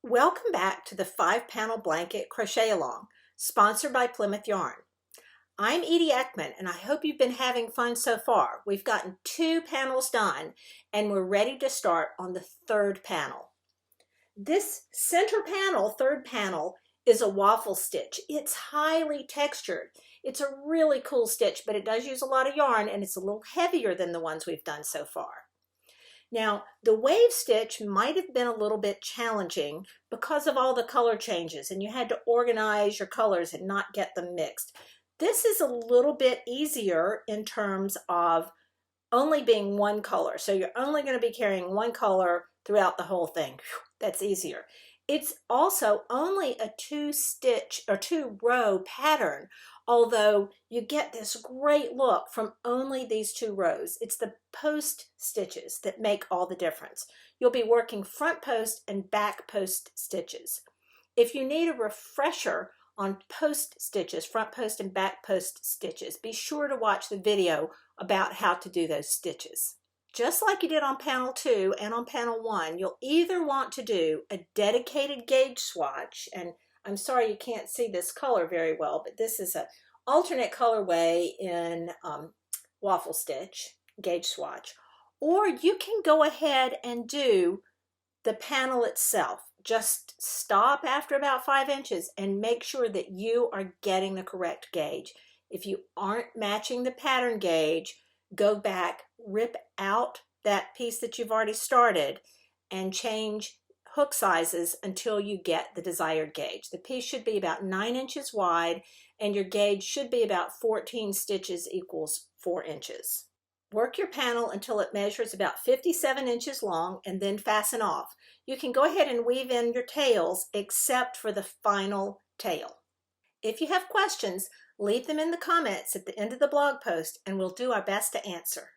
Welcome back to the 5-panel blanket crochet along, sponsored by Plymouth Yarn. I'm Edie Eckman, and I hope you've been having fun so far. We've gotten 2 panels done, and we're ready to start on the 3rd panel. This center panel, 3rd panel, is a waffle stitch. It's highly textured. It's a really cool stitch, but it does use a lot of yarn, and it's a little heavier than the ones we've done so far. Now, the wave stitch might have been a little bit challenging because of all the color changes, and you had to organize your colors and not get them mixed. This is a little bit easier in terms of only being one color. So you're only going to be carrying one color throughout the whole thing. That's easier. It's also only a 2-stitch or 2-row pattern, although you get this great look from only these 2 rows. It's the post stitches that make all the difference. You'll be working front post and back post stitches. If you need a refresher on post stitches, front post and back post stitches, be sure to watch the video about how to do those stitches. Just like you did on panel 2 and on panel 1, you'll either want to do a dedicated gauge swatch, and I'm sorry you can't see this color very well, but this is an alternate colorway in waffle stitch, gauge swatch, or you can go ahead and do the panel itself. Just stop after about 5 inches and make sure that you are getting the correct gauge. If you aren't matching the pattern gauge, go back, rip out that piece that you've already started, and change hook sizes until you get the desired gauge. The piece should be about 9 inches wide, and your gauge should be about 14 stitches equals 4 inches. Work your panel until it measures about 57 inches long and then fasten off. You can go ahead and weave in your tails except for the final tail. If you have questions, leave them in the comments at the end of the blog post and we'll do our best to answer.